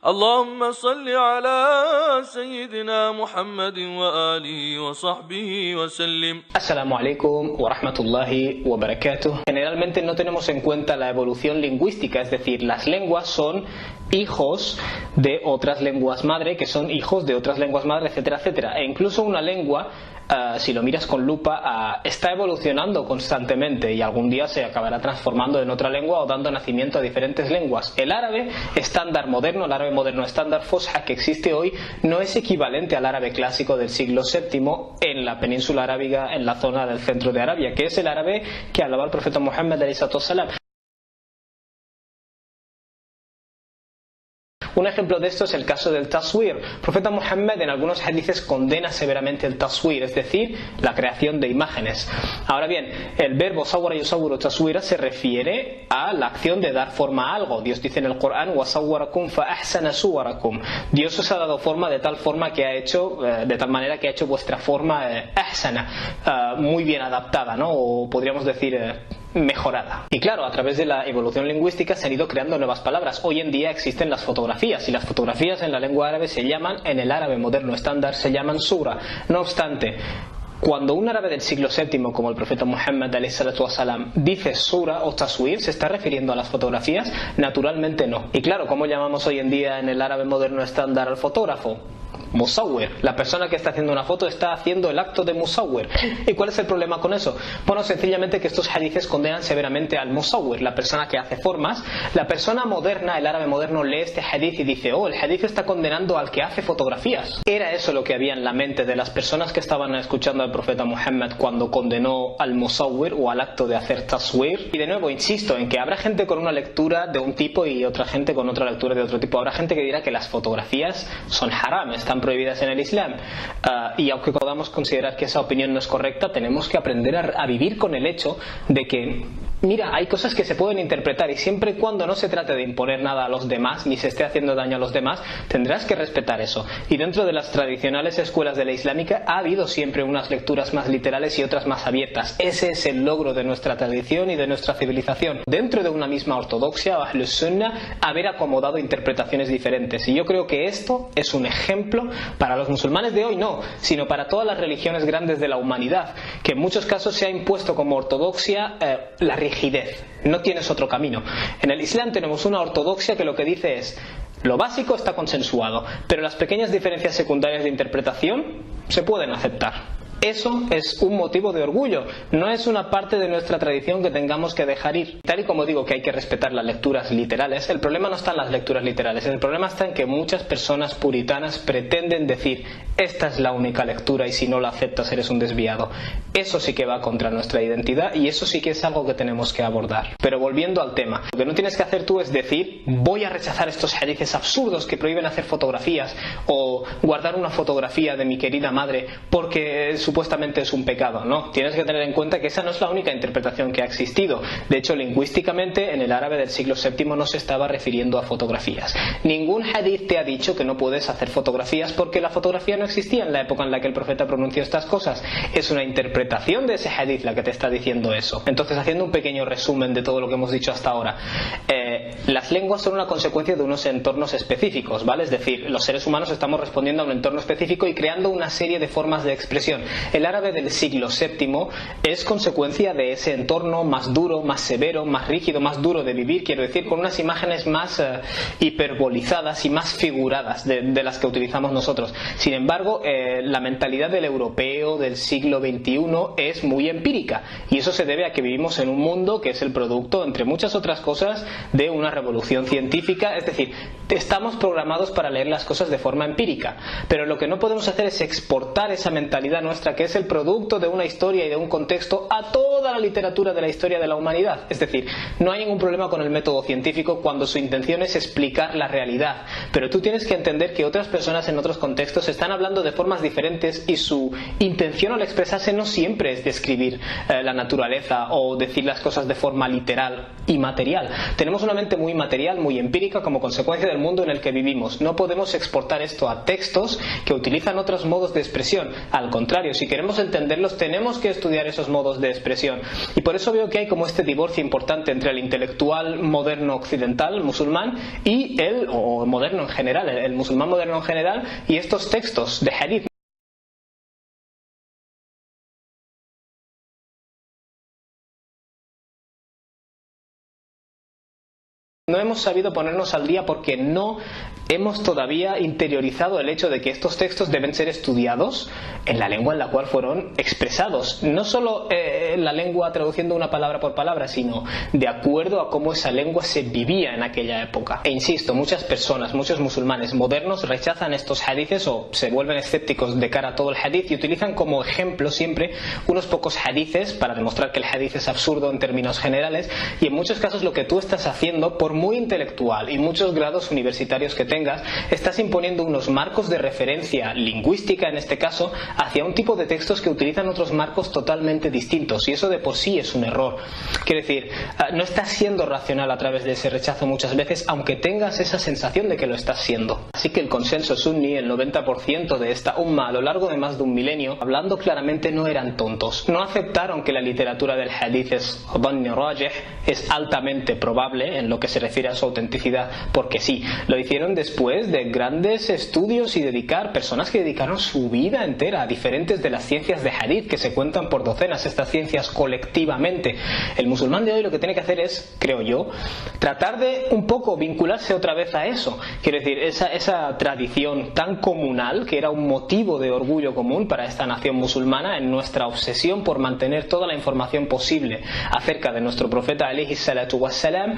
اللهم صل على سيدنا محمد وآله وصحبه وسلم. Assalamu alaikum wa rahmatullahi wa barakatuh. Generalmente no tenemos en cuenta la evolución lingüística, es decir, las lenguas son hijos de otras lenguas madre, que son hijos de otras lenguas madre, etcétera, etcétera. E incluso una lengua, si lo miras con lupa, está evolucionando constantemente y algún día se acabará transformando en otra lengua o dando nacimiento a diferentes lenguas. El árabe estándar moderno, el árabe moderno estándar Fusha que existe hoy, no es equivalente al árabe clásico del siglo VII en la península arábiga, en la zona del centro de Arabia, que es el árabe que hablaba el profeta Muhammad alayhi salatu wassalam. Un ejemplo de esto es el caso del taswir. El profeta Muhammad en algunos hadices condena severamente el taswir, es decir, la creación de imágenes. Ahora bien, el verbo sawwara yusawwiru taswira se refiere a la acción de dar forma a algo. Dios dice en el Corán: wa sawwarakum fa ahsana suwarakum. Dios os ha dado forma de tal manera que ha hecho vuestra forma ahsana, muy bien adaptada, ¿no? O podríamos decir mejorada. Y claro, a través de la evolución lingüística se han ido creando nuevas palabras. Hoy en día existen las fotografías, y las fotografías en la lengua árabe en el árabe moderno estándar se llaman sura. No obstante, cuando un árabe del siglo VII, como el profeta Muhammad alayhi salatu wassalam, dice sura o taswir, ¿se está refiriendo a las fotografías? Naturalmente no. Y claro, ¿cómo llamamos hoy en día en el árabe moderno estándar al fotógrafo? Musawwir. La persona que está haciendo una foto está haciendo el acto de musawwir. ¿Y cuál es el problema con eso? Bueno, sencillamente que estos hadices condenan severamente al musawwir, la persona que hace formas. La persona moderna, el árabe moderno, lee este hadith y dice: oh, el hadith está condenando al que hace fotografías. Era eso lo que había en la mente de las personas que estaban escuchando al profeta Muhammad cuando condenó al musawwir o al acto de hacer taswir. Y de nuevo insisto en que habrá gente con una lectura de un tipo y otra gente con otra lectura de otro tipo. Habrá gente que dirá que las fotografías son haram, están prohibidas en el Islam, y aunque podamos considerar que esa opinión no es correcta, tenemos que aprender a vivir con el hecho de que, mira, hay cosas que se pueden interpretar, y siempre y cuando no se trate de imponer nada a los demás ni se esté haciendo daño a los demás, tendrás que respetar eso. Y dentro de las tradicionales escuelas de la islámica ha habido siempre unas lecturas más literales y otras más abiertas. Ese es el logro de nuestra tradición y de nuestra civilización, dentro de una misma ortodoxia o Ahlus Sunnah, haber acomodado interpretaciones diferentes. Y yo creo que esto es un ejemplo para los musulmanes de hoy, no, sino para todas las religiones grandes de la humanidad, que en muchos casos se ha impuesto como ortodoxia la rigidez. No tienes otro camino. En el Islam tenemos una ortodoxia que lo que dice es: lo básico está consensuado, pero las pequeñas diferencias secundarias de interpretación se pueden aceptar. Eso es un motivo de orgullo, no es una parte de nuestra tradición que tengamos que dejar ir. Tal y como digo que hay que respetar las lecturas literales, el problema no está en las lecturas literales, el problema está en que muchas personas puritanas pretenden decir: esta es la única lectura y si no la aceptas eres un desviado. Eso sí que va contra nuestra identidad y eso sí que es algo que tenemos que abordar. Pero volviendo al tema, lo que no tienes que hacer tú es decir: voy a rechazar estos hadices absurdos que prohíben hacer fotografías, o guardar una fotografía de mi querida madre porque supuestamente es un pecado. No, tienes que tener en cuenta que esa no es la única interpretación que ha existido. De hecho, lingüísticamente en el árabe del siglo VII no se estaba refiriendo a fotografías. Ningún hadith te ha dicho que no puedes hacer fotografías, porque la fotografía no existía en la época en la que el profeta pronunció estas cosas. Es una interpretación de ese hadith la que te está diciendo eso. Entonces, haciendo un pequeño resumen de todo lo que hemos dicho hasta ahora, las lenguas son una consecuencia de unos entornos específicos, ¿vale? Es decir, los seres humanos estamos respondiendo a un entorno específico y creando una serie de formas de expresión. El árabe del siglo VII es consecuencia de ese entorno más duro, más severo, más rígido, más duro de vivir, quiero decir, con unas imágenes más hiperbolizadas y más figuradas de las que utilizamos nosotros. Sin embargo, la mentalidad del europeo del siglo XXI es muy empírica, y eso se debe a que vivimos en un mundo que es el producto, entre muchas otras cosas, de una revolución científica. Es decir, estamos programados para leer las cosas de forma empírica, pero lo que no podemos hacer es exportar esa mentalidad nuestra, que es el producto de una historia y de un contexto, a toda la literatura de la historia de la humanidad. Es decir, no hay ningún problema con el método científico cuando su intención es explicar la realidad, pero tú tienes que entender que otras personas en otros contextos están hablando de formas diferentes y su intención al expresarse no siempre es describir la naturaleza o decir las cosas de forma literal y material. Tenemos una simplemente muy material, muy empírica, como consecuencia del mundo en el que vivimos. No podemos exportar esto a textos que utilizan otros modos de expresión. Al contrario, si queremos entenderlos, tenemos que estudiar esos modos de expresión. Y por eso veo que hay como este divorcio importante entre el intelectual moderno occidental, musulmán, y o moderno en general, el musulmán moderno en general, y estos textos de hadith. No hemos sabido ponernos al día porque no hemos todavía interiorizado el hecho de que estos textos deben ser estudiados en la lengua en la cual fueron expresados. No solo la lengua traduciendo una palabra por palabra, sino de acuerdo a cómo esa lengua se vivía en aquella época. E insisto, muchas personas, muchos musulmanes modernos rechazan estos hadices o se vuelven escépticos de cara a todo el hadith y utilizan como ejemplo siempre unos pocos hadices para demostrar que el hadith es absurdo en términos generales, y en muchos casos lo que tú estás haciendo, por muy intelectual y muchos grados universitarios que tengas, estás imponiendo unos marcos de referencia lingüística, en este caso, hacia un tipo de textos que utilizan otros marcos totalmente distintos, y eso de por sí es un error. Quiero decir, no estás siendo racional a través de ese rechazo muchas veces, aunque tengas esa sensación de que lo estás siendo. Así que el consenso sunni, el 90% de esta umma a lo largo de más de un milenio, hablando claramente, no eran tontos. No aceptaron que la literatura del hadith es dhanni rajih, es altamente probable en lo que se refiere a su autenticidad, porque sí, lo hicieron después de grandes estudios y personas que dedicaron su vida entera a diferentes de las ciencias de hadith, que se cuentan por docenas, estas ciencias colectivamente. El musulmán de hoy lo que tiene que hacer es, creo yo, tratar de un poco vincularse otra vez a eso. Quiero decir, esa tradición tan comunal, que era un motivo de orgullo común para esta nación musulmana, en nuestra obsesión por mantener toda la información posible acerca de nuestro profeta alayhi salatu wassalam,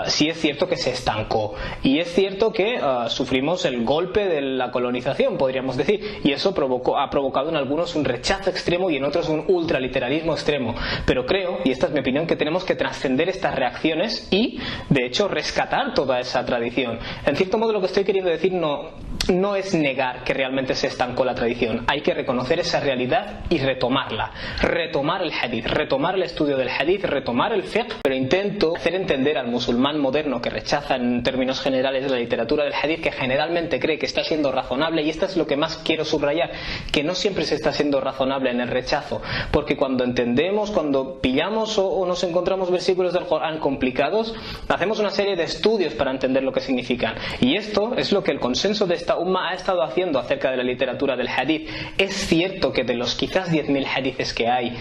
sí es cierto que se estancó, y es cierto que sufrimos el golpe de la colonización, podríamos decir, y eso ha provocado en algunos un rechazo extremo y en otros un ultraliteralismo extremo. Pero creo, y esta es mi opinión, que tenemos que trascender estas reacciones y de hecho rescatar toda esa tradición. En cierto modo, lo que estoy queriendo decir no es negar que realmente se estancó la tradición. Hay que reconocer esa realidad y retomarla, retomar el hadith, retomar el estudio del hadith, retomar el fiqh, pero intento hacer entender al musulmán moderno que rechaza en términos generales la literatura del hadith, que generalmente cree que está siendo razonable, y esto es lo que más quiero subrayar, que no siempre se está siendo razonable en el rechazo, porque cuando entendemos, cuando pillamos o nos encontramos versículos del Corán complicados, hacemos una serie de estudios para entender lo que significan, y esto es lo que el consenso de esta umma ha estado haciendo acerca de la literatura del hadith. Es cierto que de los quizás 10.000 hadithes que hay,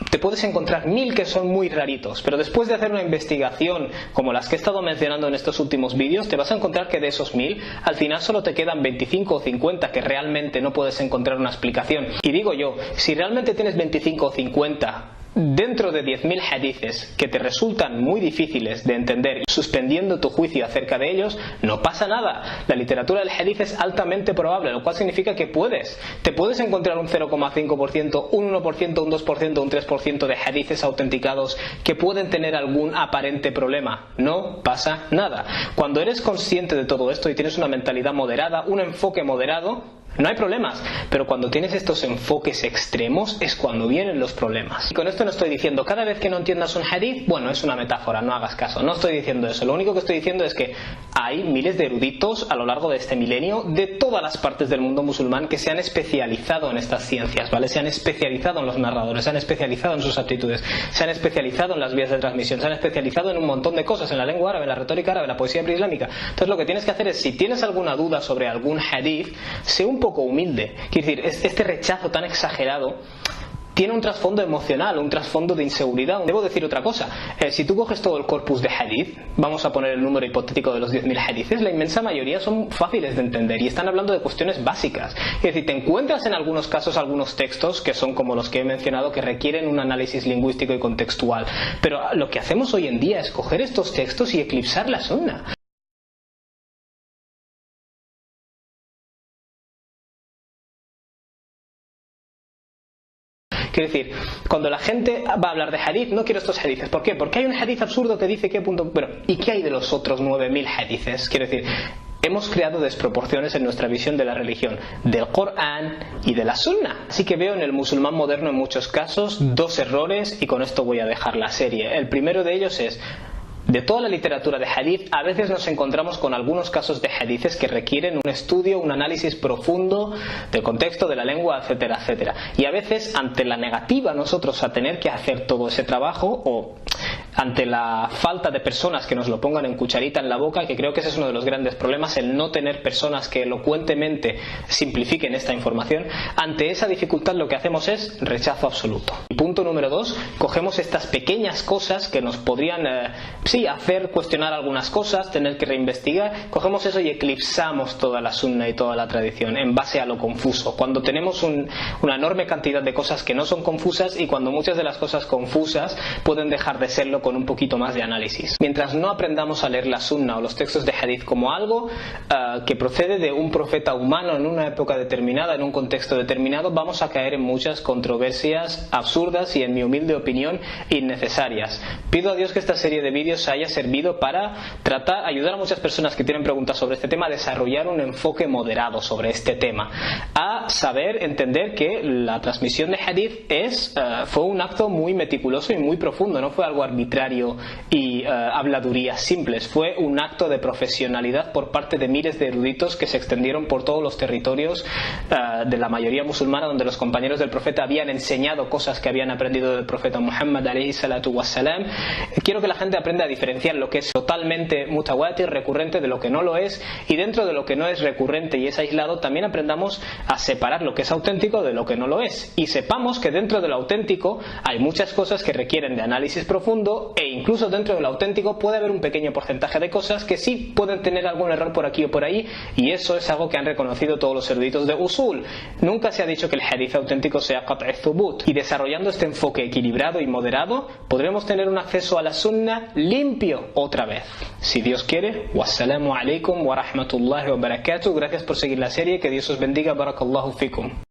te puedes encontrar 1.000 que son muy raritos, pero después de hacer una investigación como las que he estado mencionando en estos últimos vídeos, te vas a encontrar que de esos 1.000 al final solo te quedan 25 o 50 que realmente no puedes encontrar una explicación. Y digo yo, si realmente tienes 25 o 50 dentro de 10.000 hadices que te resultan muy difíciles de entender, suspendiendo tu juicio acerca de ellos, no pasa nada. La literatura del hadith es altamente probable, lo cual significa que te puedes encontrar un 0,5%, un 1%, un 2%, un 3% de hadices autenticados que pueden tener algún aparente problema. No pasa nada. Cuando eres consciente de todo esto y tienes una mentalidad moderada, un enfoque moderado, no hay problemas, pero cuando tienes estos enfoques extremos es cuando vienen los problemas. Y con esto no estoy diciendo cada vez que no entiendas un hadith, bueno, es una metáfora, no hagas caso, no estoy diciendo eso. Lo único que estoy diciendo es que hay miles de eruditos a lo largo de este milenio de todas las partes del mundo musulmán que se han especializado en estas ciencias, ¿vale? Se han especializado en los narradores, se han especializado en sus aptitudes, se han especializado en las vías de transmisión, se han especializado en un montón de cosas, en la lengua árabe, en la retórica árabe, en la poesía preislámica. Entonces lo que tienes que hacer es, si tienes alguna duda sobre algún hadith, sé un poco humilde. Quiero decir, este rechazo tan exagerado tiene un trasfondo emocional, un trasfondo de inseguridad. Debo decir otra cosa, si tú coges todo el corpus de hadith, vamos a poner el número hipotético de los 10.000 hadithes, la inmensa mayoría son fáciles de entender y están hablando de cuestiones básicas. Es decir, te encuentras en algunos casos algunos textos que son como los que he mencionado, que requieren un análisis lingüístico y contextual, pero lo que hacemos hoy en día es coger estos textos y eclipsar la sunna. Quiero decir, cuando la gente va a hablar de hadith, no quiero estos hadithes. ¿Por qué? Porque hay un hadith absurdo que dice que punto... Bueno, ¿y qué hay de los otros 9.000 hadithes? Quiero decir, hemos creado desproporciones en nuestra visión de la religión, del Corán y de la Sunna. Así que veo en el musulmán moderno en muchos casos dos errores, y con esto voy a dejar la serie. El primero de ellos es de toda la literatura de hadith, a veces nos encontramos con algunos casos de hadiths que requieren un estudio, un análisis profundo del contexto, de la lengua, etcétera, etcétera. Y a veces, ante la negativa nosotros a tener que hacer todo ese trabajo, o ante la falta de personas que nos lo pongan en cucharita en la boca, que creo que ese es uno de los grandes problemas, el no tener personas que elocuentemente simplifiquen esta información, ante esa dificultad lo que hacemos es rechazo absoluto. Y punto número 2, cogemos estas pequeñas cosas que nos podrían hacer cuestionar algunas cosas, tener que reinvestigar, cogemos eso y eclipsamos toda la sunna y toda la tradición en base a lo confuso, cuando tenemos una enorme cantidad de cosas que no son confusas, y cuando muchas de las cosas confusas pueden dejar de serlo con un poquito más de análisis. Mientras no aprendamos a leer la sunna o los textos de hadith como algo que procede de un profeta humano en una época determinada, en un contexto determinado, vamos a caer en muchas controversias absurdas y, en mi humilde opinión, innecesarias. Pido a Dios que esta serie de vídeos haya servido para ayudar a muchas personas que tienen preguntas sobre este tema a desarrollar un enfoque moderado sobre este tema, a saber entender que la transmisión de hadith fue un acto muy meticuloso y muy profundo, no fue algo arbitrario y habladurías simples, fue un acto de profesionalidad por parte de miles de eruditos que se extendieron por todos los territorios de la mayoría musulmana, donde los compañeros del profeta habían enseñado cosas que habían aprendido del profeta Muhammad alayhi salatu wassalam. Quiero que la gente aprenda a diferenciar lo que es totalmente mutawatir, recurrente, de lo que no lo es, y dentro de lo que no es recurrente y es aislado también aprendamos a separar lo que es auténtico de lo que no lo es, y sepamos que dentro de lo auténtico hay muchas cosas que requieren de análisis profundo, e incluso dentro de lo auténtico puede haber un pequeño porcentaje de cosas que sí pueden tener algún error por aquí o por ahí, y eso es algo que han reconocido todos los eruditos de usul. Nunca se ha dicho que el hadith auténtico sea qat'i thubut, y desarrollando este enfoque equilibrado y moderado podremos tener un acceso a la sunna limpio otra vez, si Dios quiere. Wassalamu alaikum wa rahmatullahi wa barakatuh. Gracias por seguir la serie, que Dios os bendiga. Barakallahu fikum.